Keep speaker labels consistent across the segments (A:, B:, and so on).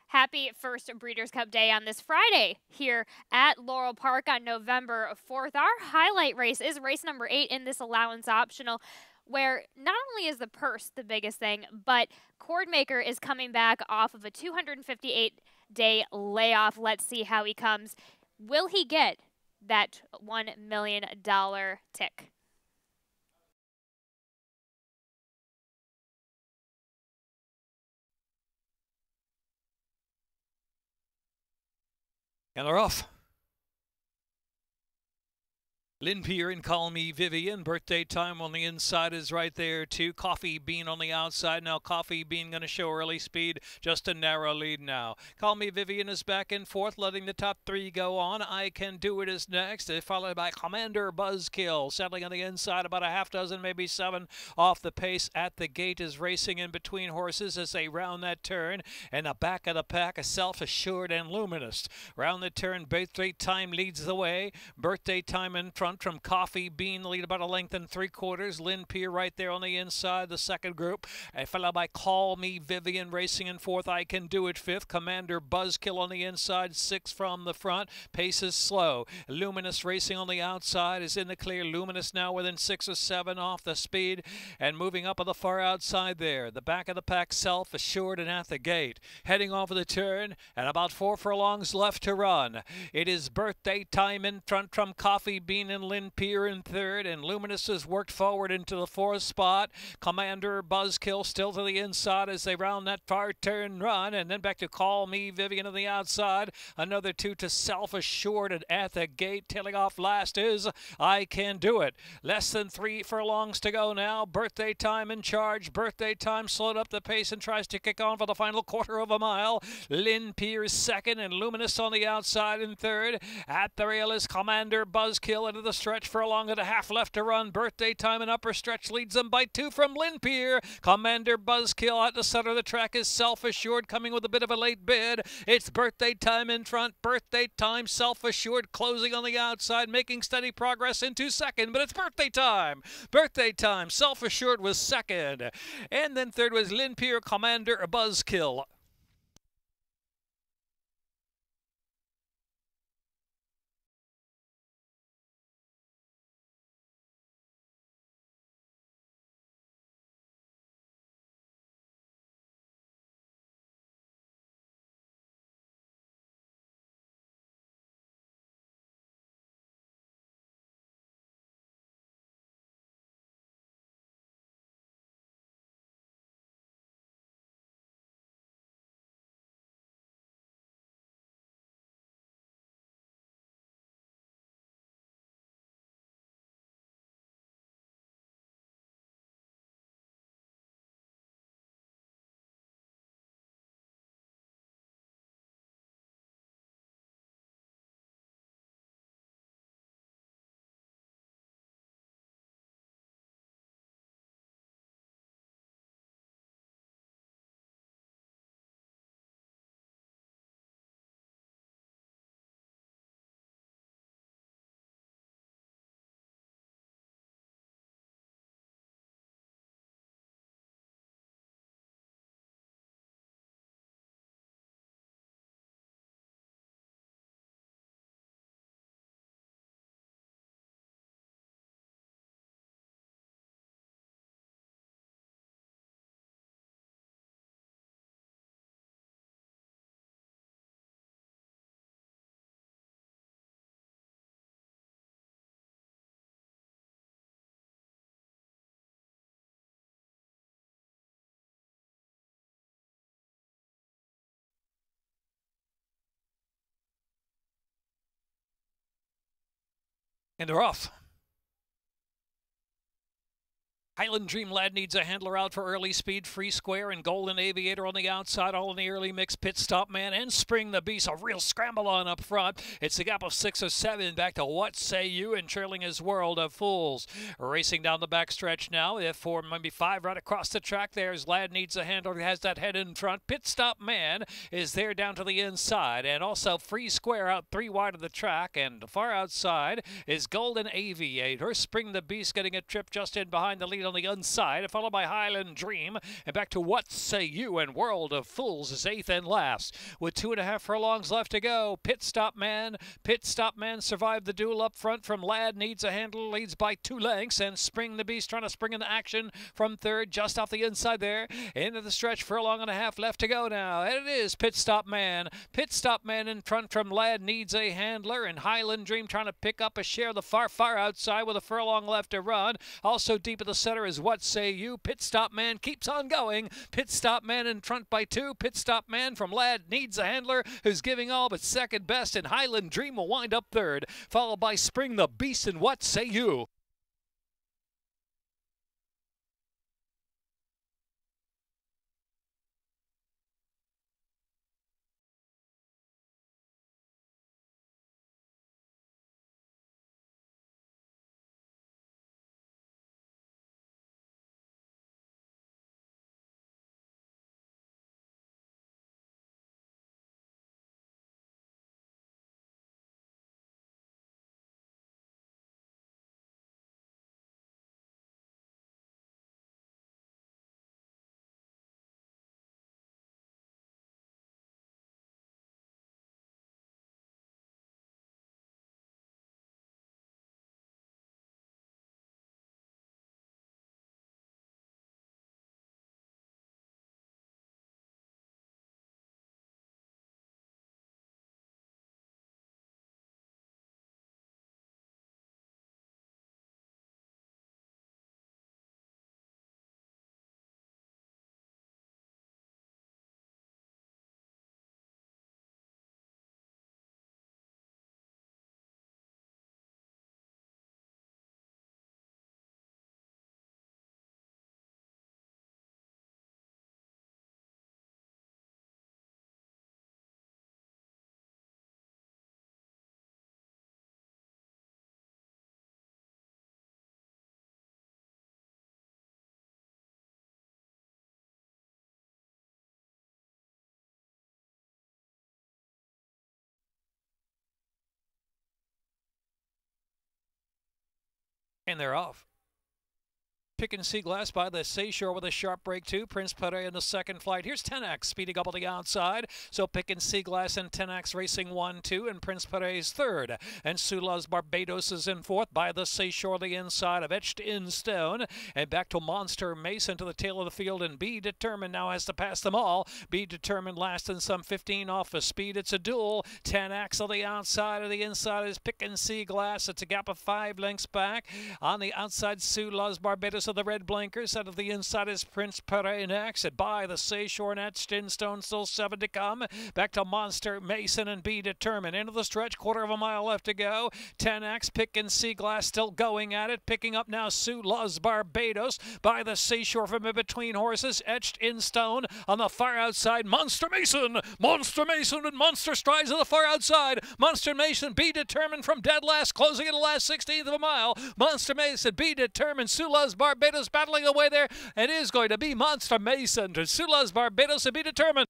A: Happy first Breeders' Cup Day on this Friday here at Laurel Park on November 4th. Our highlight race is race number 8 in this allowance optional, where not only is the purse the biggest thing, but Cordmaker is coming back off of a 258-day layoff. Let's see how he comes. Will he get that $1 million tick?
B: And they're off. Lynn Pierre and Call Me Vivian. Birthday time on the inside is right there too. Coffee Bean on the outside. Now Coffee Bean going to show early speed. Just a narrow lead now. Call Me Vivian is back and forth, letting the top three go on. I Can Do It is next, followed by Commander Buzzkill. Settling on the inside, about a half dozen, maybe 7 off the pace at the gate, is racing in between horses as they round that turn. And the back of the pack, a Self-Assured and Luminous. Round the turn, Birthday Time leads the way. Birthday Time in front from Coffee Bean, lead about a length and 3/4. Lynn Pierre right there on the inside, the second group, followed by Call Me Vivian racing in fourth. I Can Do It fifth. Commander Buzzkill on the inside, 6 from the front. Pace is slow. Luminous racing on the outside is in the clear. Luminous now within 6 or 7 off the speed and moving up on the far outside there. The back of the pack, Self-Assured and at the gate. Heading off of the turn and about 4 furlongs left to run. It is Birthday Time in front from Coffee Bean and Lynn Pierre in third, and Luminous has worked forward into the 4th spot. Commander Buzzkill still to the inside as they round that far turn run, and then back to Call Me Vivian on the outside. Another 2 to Self-Assured and at the gate. Tailing off last is I Can Do It. Less than 3 furlongs to go now. Birthday Time in charge. Birthday Time slowed up the pace and tries to kick on for the final 1/4 of a mile. Lynn Pierre second and Luminous on the outside in third. At the rail is Commander Buzzkill into the stretch. Furlong and a half left to run. Birthday Time and upper stretch leads them by 2 from Lynn Pierre. Commander Buzzkill at the center of the track is Self-Assured coming with a bit of a late bid. It's Birthday Time in front. Birthday Time, Self-Assured closing on the outside, making steady progress into second, but it's Birthday Time. Birthday Time, Self-Assured was second. And then third was Lynn Pierre, Commander Buzzkill. And they're off. Highland Dream Lad needs a handler out for early speed. Free Square and Golden Aviator on the outside, all in the early mix. Pit Stop Man and Spring the Beast, a real scramble on up front. It's a gap of 6 or 7 back to What Say You and trailing his World of Fools. Racing down the back stretch now. If 4, maybe 5 right across the track. There's Lad Needs a Handler who has that head in front. Pit Stop Man is there down to the inside. And also Free Square out 3 wide of the track. And far outside is Golden Aviator. Spring the Beast getting a trip just in behind the lead on the inside, followed by Highland Dream. And back to What Say You and World of Fools is eighth and last. With 2.5 furlongs left to go, Pit Stop Man survived the duel up front from Lad Needs a Handle, leads by 2 lengths, and Spring the Beast trying to spring into action from third, just off the inside there. Into the stretch, furlong and a half left to go now. And it is Pit Stop Man. Pit Stop Man in front from Lad Needs a Handler, and Highland Dream trying to pick up a share of the far outside with a furlong left to run. Also deep in the center is What Say You. Pit Stop Man keeps on going. Pit Stop Man in front by 2. Pit Stop Man from Lad Needs a Handler, who's giving all but second best, and Highland Dream will wind up third, followed by Spring the Beast and What Say You. And they're off. Pick and See Glass by the Seashore with a sharp break too. Prince Pere in the second flight. Here's 10X speeding up on the outside. So Pick and See Glass and 10X racing 1-2, and Prince Pere's third. And Sula's Barbados is in fourth by the Seashore the inside of Etched in Stone. And back to Monster Mason to the tail of the field, and Be Determined now has to pass them all. Be Determined last and some 15 off the speed. It's a duel. 10X on the outside, of the inside is Pick and See Glass. It's a gap of 5 lengths back. On the outside, Sula's Barbados of the red blinkers. Out of the inside is Prince Pere next. By the Seashore and Etched in Stone, still 7 to come. Back to Monster Mason and Be Determined. Into the stretch, quarter of a mile left to go. 10X, Pick and See Glass still going at it. Picking up now Sue Loves Barbados. By the Seashore from in between horses. Etched in Stone on the far outside. Monster Mason and Monster Strides on the far outside. Monster Mason, Be Determined from dead last, closing in the last 16th of a mile. Monster Mason, Be Determined, Sue Loves Barbados battling away there. It is going to be Monster Mason to Sue Loves Barbados and Be Determined.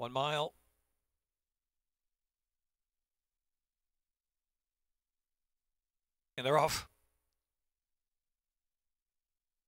B: 1 mile. And they're off.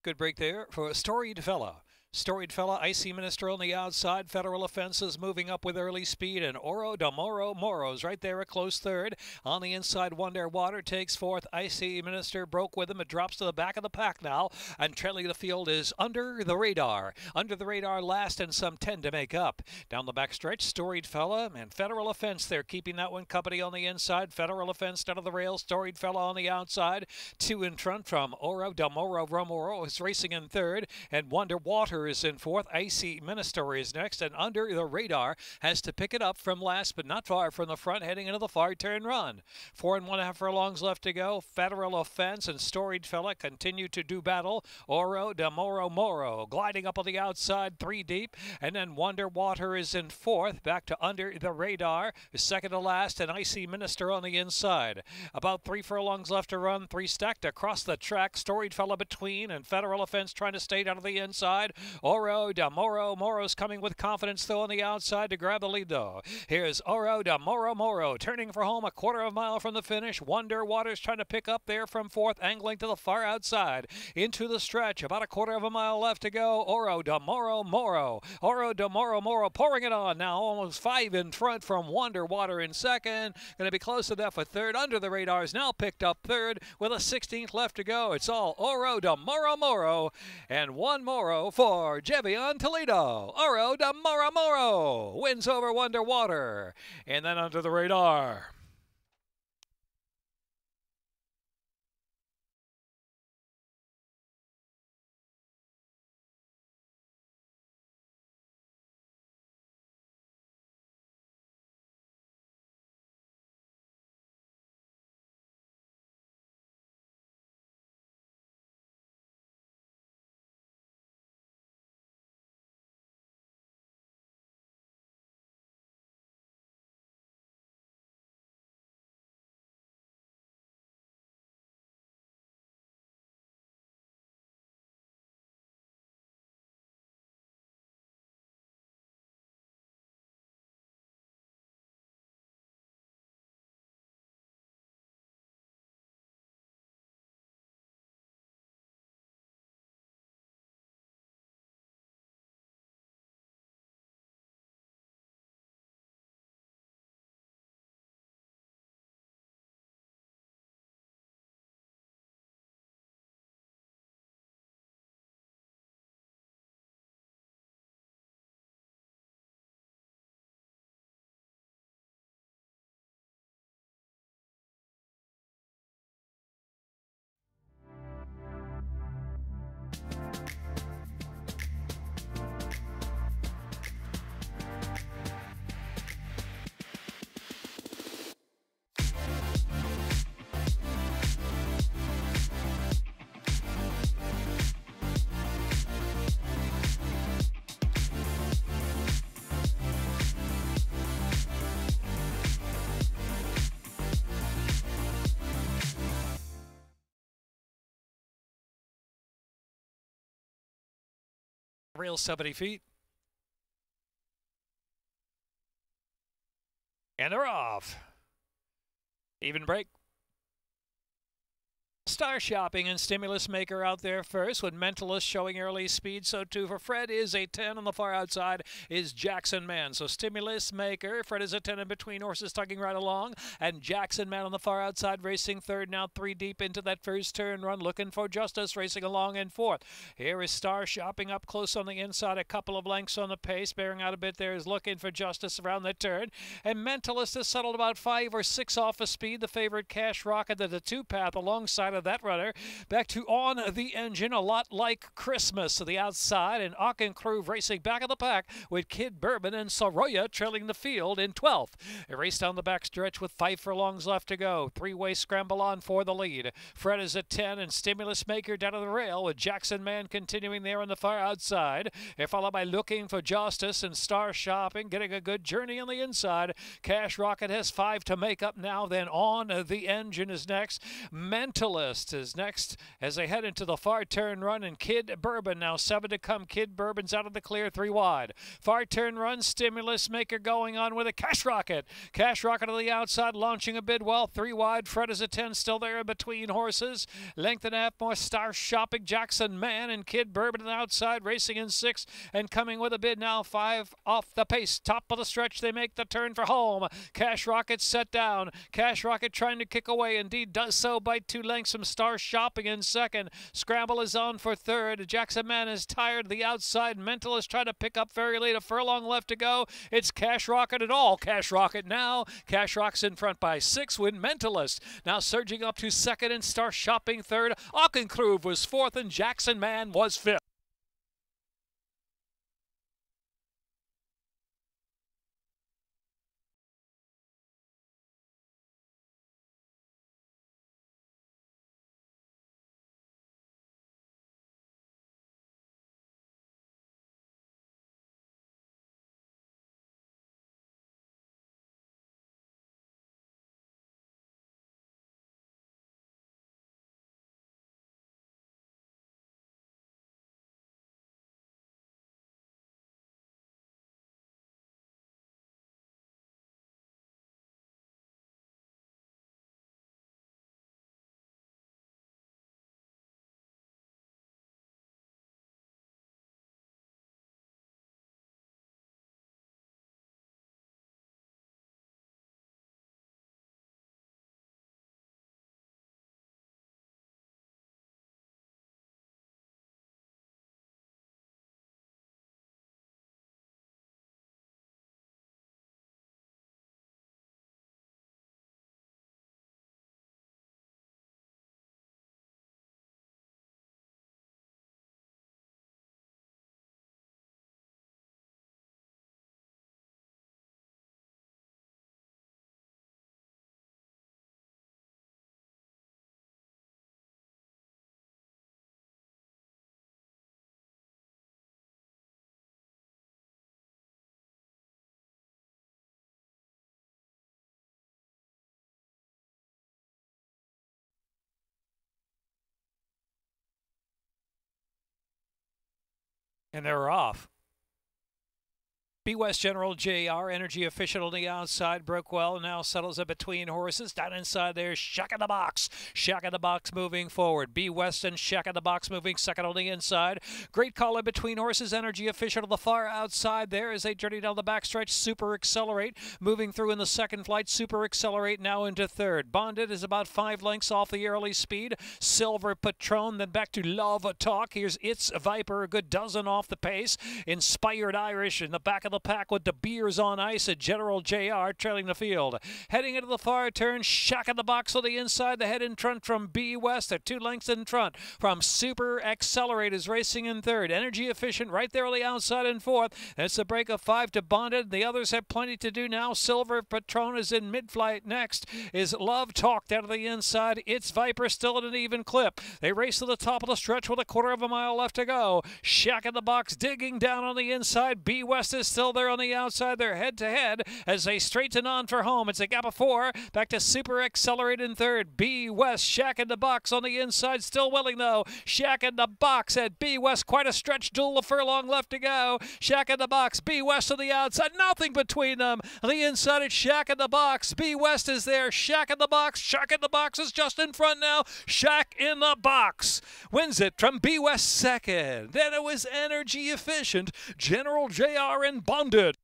B: Good break there for Storied Fella. Storied Fella, Icy Minister on the outside. Federal Offenses moving up with early speed. And Oro de Moro's right there, a close third. On the inside, Wonder Water takes fourth. Icy Minister broke with him. It drops to the back of the pack now. And trailing the field is Under the Radar. Under the Radar last and some 10 to make up. Down the back stretch, Storied Fella and Federal Offense there, keeping that one company on the inside. Federal Offense down to the rail. Storied Fella on the outside. 2 in front from Oro de Moro is racing in third. And Wonder Water is in fourth. Icy Minister is next, and Under the Radar has to pick it up from last, but not far from the front, heading into the far turn run. 4 1/2 furlongs left to go. Federal Offense and Storied Fella continue to do battle. Oro de Moro gliding up on the outside, 3 deep, and then Wonder Water is in fourth, back to Under the Radar, second to last, and Icy Minister on the inside. About 3 furlongs left to run, 3 stacked across the track. Storied Fella between, and Federal Offense trying to stay down to the inside. Oro de Moro's coming with confidence though on the outside to grab the lead though. Here's Oro de Moro turning for home a 1/4 mile from the finish. Wonder Water's trying to pick up there from fourth, angling to the far outside into the stretch. About a 1/4 mile left to go. Oro de Moro. Oro de Moro pouring it on now, almost 5 in front from Wonder Water in second. Going to be close to that for third. Under the Radar is now picked up third with a 16th left to go. It's all Oro de Moro and 1 Moro for Jevion Toledo. Oro de Moro wins over Wonder Water. And then Under the Radar. Rail 70 feet. And they're off. Even break. Star Shopping and Stimulus Maker out there first, with Mentalist showing early speed. So too for Fred is a 10. On the far outside is Jackson Man. So Stimulus Maker, Fred is a 10 in between, horses tugging right along, and Jackson Man on the far outside racing third, now 3 deep into that first turn run, looking for Justice, racing along in fourth. Here is Star Shopping up close on the inside, a couple of lengths on the pace, bearing out a bit there, is looking for Justice around the turn, and Mentalist has settled about 5 or 6 off of speed. The favorite Cash Rocket at the 2-path alongside of that runner. Back to On the Engine, a lot like Christmas to the outside, and Auchencrew racing back of the pack with Kid Bourbon and Soroya trailing the field in 12th. A race down the back stretch with 5 furlongs left to go. 3-way scramble on for the lead. Fred is at 10, and Stimulus Maker down to the rail with Jackson Man continuing there on the far outside. They're followed by Looking for Justice and Star Shopping getting a good journey on the inside. Cash Rocket has 5 to make up now. Then On the Engine is next. Mentalist West is next as they head into the far turn run, and Kid Bourbon now 7 to come. Kid Bourbon's out of the clear, 3 wide. Far turn run, Stimulus Maker going on with a Cash Rocket. Cash Rocket to the outside, launching a bid well, 3 wide. Fred is a 10, still there in between horses. Length and a half more. Star Shopping, Jackson Man, and Kid Bourbon on the outside, racing in 6 and coming with a bid now, 5 off the pace. Top of the stretch, they make the turn for home. Cash Rocket set down. Cash Rocket trying to kick away, indeed does so by 2 lengths from Star Shopping in second. Scramble is on for third. Jackson Man is tired. The outside Mentalist trying to pick up very late. A furlong left to go. It's Cash Rocket at all. Cash Rocket now. Cash Rocket's in front by 6 with Mentalist now surging up to second and Star Shopping third. Auchencruve was fourth and Jackson Man was fifth. And they're off. B West General JR, Energy Efficient on the outside, broke well, now settles it between horses. Down inside there, Shack in the Box. Shack in the Box moving forward. B West and Shack in the Box moving second on the inside. Great call in between horses. Energy Efficient on the far outside there as they journey down the backstretch. Super Accelerate moving through in the second flight. Super Accelerate now into third. Bonded is about 5 lengths off the early speed. Silver Patron, then back to Love Talk. Here's It's Viper, a good dozen off the pace. Inspired Irish in the back of the pack with the Beers on Ice at General JR trailing the field. Heading into the far turn, Shack in the Box on the inside. The head in front from B West. They're 2 lengths in front from Super Accelerate is racing in third. Energy Efficient right there on the outside in fourth. It's a break of 5 to Bonded. The others have plenty to do now. Silver Patron is in mid-flight. Next is Love Talk down to the inside. It's Viper still at an even clip. They race to the top of the stretch with a 1/4 mile left to go. Shack in the Box digging down on the inside. B West is still there on the outside. They're head to head as they straighten on for home. It's a gap of 4. Back to Super Accelerate in third. B West, Shack in the Box on the inside. Still willing though. Shack in the Box at B West. Quite a stretch duel. A furlong left to go. Shack in the Box. B West on the outside. Nothing between them. On the inside it's Shack in the Box. B West is there. Shack in the Box. Shack in the Box is just in front now. Shack in the Box wins it from B West second. Then it was Energy Efficient, General JR and Bonded.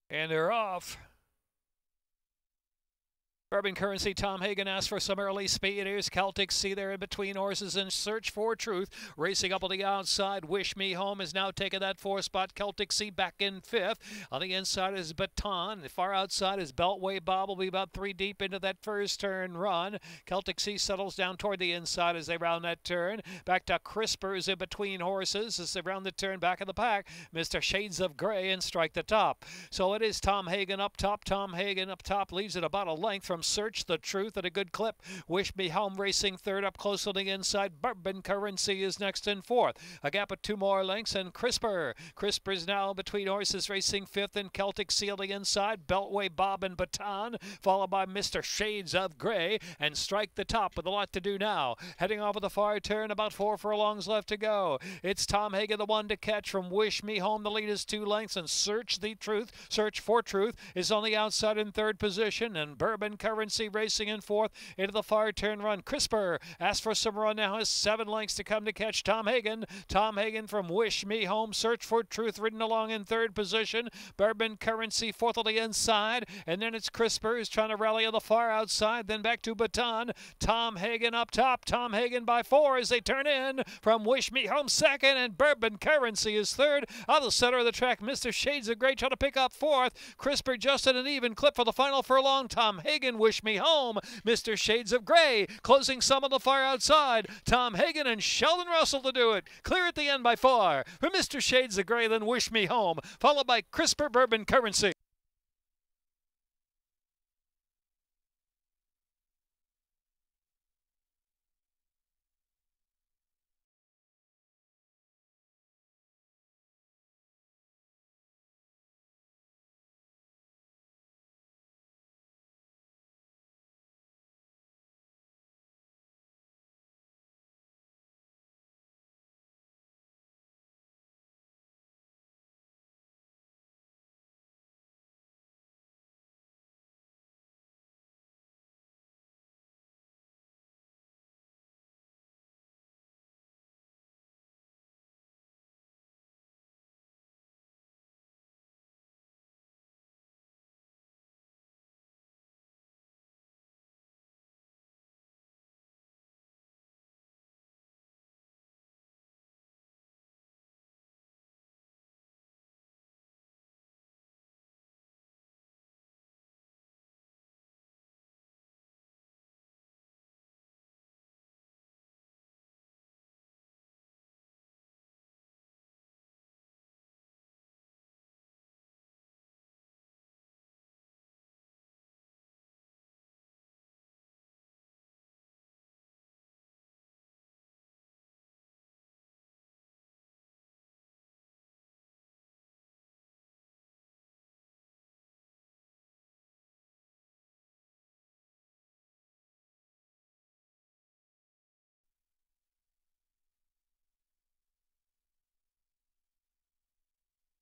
B: And they're off. Bourbon Currency, Tom Hagen asked for some early speed. Here's Celtic Sea there in between horses in Search for Truth. Racing up on the outside. Wish Me Home has now taken that 4 spot. Celtic Sea back in 5th. On the inside is Baton. The far outside is Beltway Bob. Will be about 3 deep into that first turn run. Celtic Sea settles down toward the inside as they round that turn. Back to Crispers in between horses as they round the turn back of the pack. Mr. Shades of Grey and Strike the Top. So it is Tom Hagen up top. Tom Hagen up top leaves it about a length from Search the Truth at a good clip. Wish Me Home racing third up close to the inside. Bourbon Currency is next in 4th. A gap of 2 more lengths and Crisper's now between horses racing 5th and Celtic Sea on the inside. Beltway Bob and Baton followed by Mr. Shades of Grey and Strike the Top with a lot to do now. Heading off of the far turn, about 4 furlongs left to go. It's Tom Hagen the one to catch from Wish Me Home. The lead is 2 lengths and Search for Truth is on the outside in 3rd position, and Bourbon Currency racing in 4th into the far turn run. Crisper asks for some run now, has 7 lengths to come to catch Tom Hagen. Tom Hagen from Wish Me Home. Search for Truth ridden along in 3rd position. Bourbon Currency 4th on the inside, and then it's Crisper who's trying to rally on the far outside, then back to Baton. Tom Hagen up top. Tom Hagen by 4 as they turn in from Wish Me Home 2nd, and Bourbon Currency is 3rd. Out of the center of the track, Mr. Shades of Grey trying to pick up 4th. Crisper just at an even clip for the final furlong. Tom Hagen, Wish Me Home. Mr. Shades of Grey closing some on the far outside. Tom Hagen and Sheldon Russell to do it. Clear at the end by 4. For Mr. Shades of Grey, then Wish Me Home, followed by Crisper, Bourbon Currency.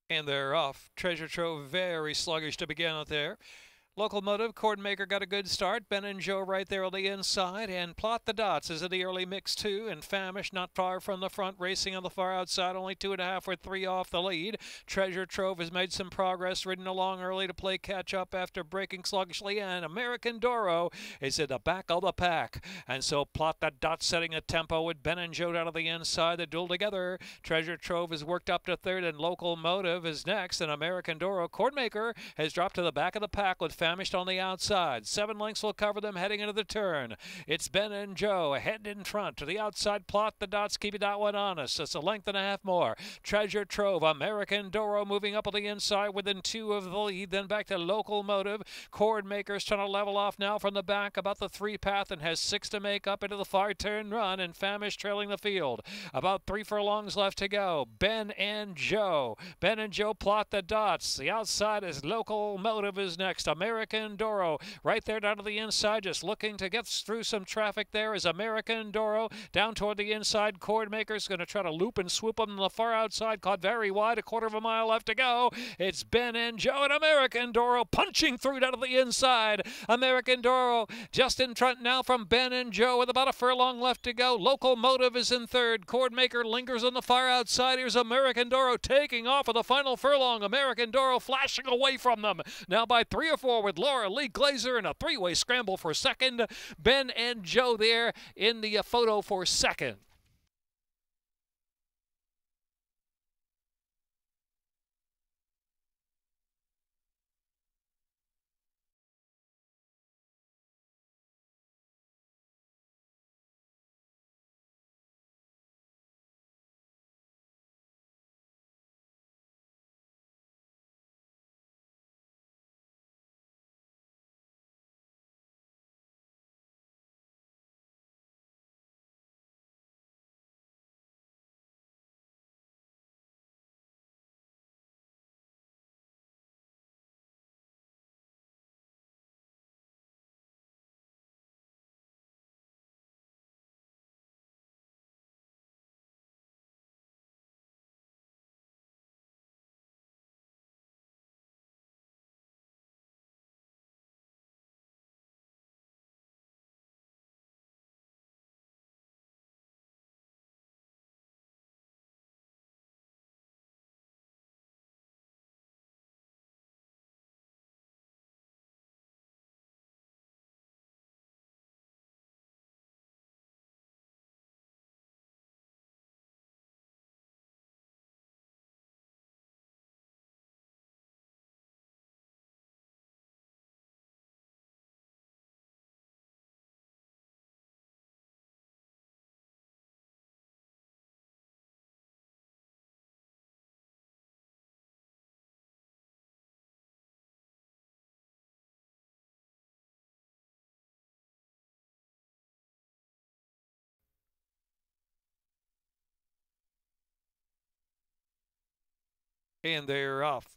B: And they're off. Treasure Trove very sluggish to begin out there. Locomotive, Cordmaker got a good start. Ben and Joe right there on the inside. And Plot the Dots is in the early mix too. And Famish not far from the front, racing on the far outside. Only 2.5 or 3 off the lead. Treasure Trove has made some progress, ridden along early to play catch up after breaking sluggishly. And American Doro is in the back of the pack. And so Plot the Dots setting a tempo with Ben and Joe out of the inside. The duel together. Treasure Trove is worked up to 3rd, and Locomotive is next. And American Doro, Cordmaker, has dropped to the back of the pack with Famished on the outside. 7 lengths will cover them heading into the turn. It's Ben and Joe ahead in front. To the outside, Plot the Dots, keeping that one honest. It's a length and a half more. Treasure Trove, American Doro moving up on the inside within 2 of the lead. Then back to Locomotive. Cordmaker's trying to level off now from the back about the 3 path and has 6 to make up into the far turn run, and Famish trailing the field. About 3 furlongs left to go. Ben and Joe. Ben and Joe Plot the Dots. The outside is Locomotive is next. American American Doro. Right there down to the inside, just looking to get through some traffic there is American Doro. Down toward the inside, Cordmaker's going to try to loop and swoop them on the far outside. Caught very wide, a quarter of a mile left to go. It's Ben and Joe and American Doro punching through down to the inside. American Doro just in front now from Ben and Joe with about a furlong left to go. Locomotive is in third. Cordmaker lingers on the far outside. Here's American Doro taking off of the final furlong. American Doro flashing away from them. Now by 3 or 4 with Laurel, Lee Glazer in a three-way scramble for second. Ben and Joe there in the photo for second. And they're off.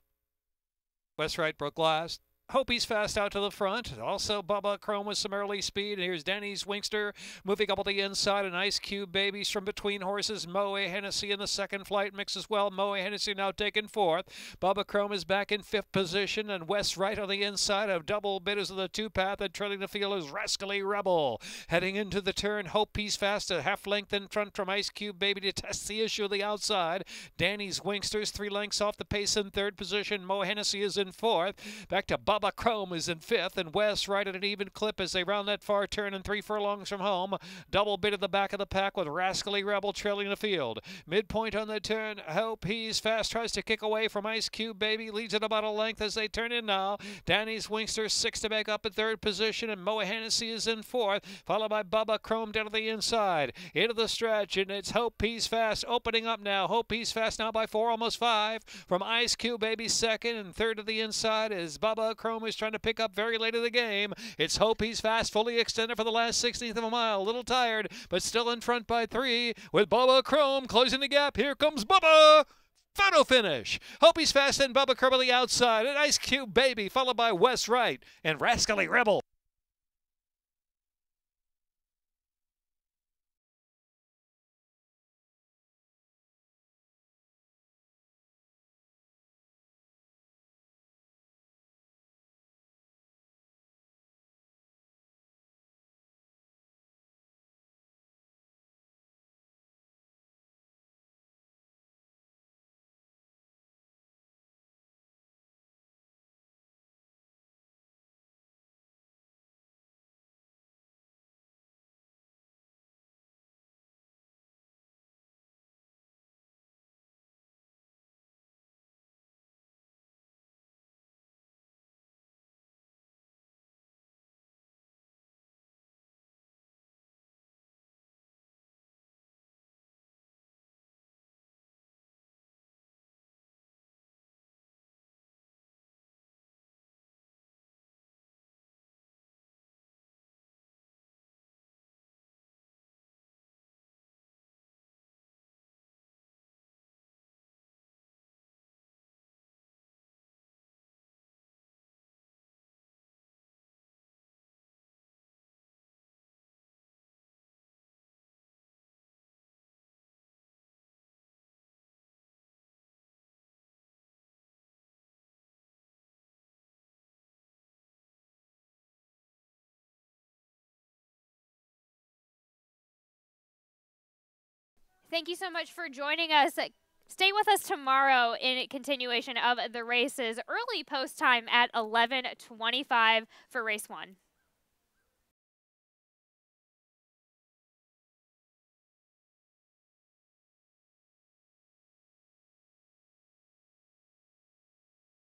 B: West Right broke last. Hope he's fast out to the front. Also, Bubba Chrome with some early speed. And here's Denny's Wingster moving up on the inside. An Ice Cube Babies from between horses. Moe Hennessy in the second flight mix as well. Moe Hennessy now taking fourth. Bubba Chrome is back in fifth position. And West Right on the inside of double bidders of the two path. And trailing the field is Rascally Rebel. Heading into the turn, Hope he's fast. A half length in front from Ice Cube Baby to test the issue of the outside. Danny's Wingsters 3 lengths off the pace in third position. Moe Hennessy is in fourth. Back to Bubba Chrome is in fifth, and West right at an even clip as they round that far turn and 3 furlongs from home. Double bid at the back of the pack with Rascally Rebel trailing the field. Midpoint on the turn, Hope he's fast, tries to kick away from Ice Cube Baby, leads it about a length as they turn in now. Danny's Wingster 6 to back up in third position, and Moe Hennessy is in fourth, followed by Bubba Chrome down to the inside. Into the stretch, and it's Hope he's fast opening up now. Hope he's fast now by 4, almost 5 from Ice Cube Baby second, and third to the inside is Bubba Chrome is trying to pick up very late in the game. It's Hope he's fast, fully extended for the last 16th of a mile. A little tired, but still in front by 3 with Bubba Chrome closing the gap. Here comes Bubba. Photo finish. Hope he's fast and Bubba Chrome on the outside. And Ice Cube Baby followed by West Right and Rascally Rebel.
A: Thank you so much for joining us. Stay with us tomorrow in continuation of the races. Early post time at 11:25 for race 1.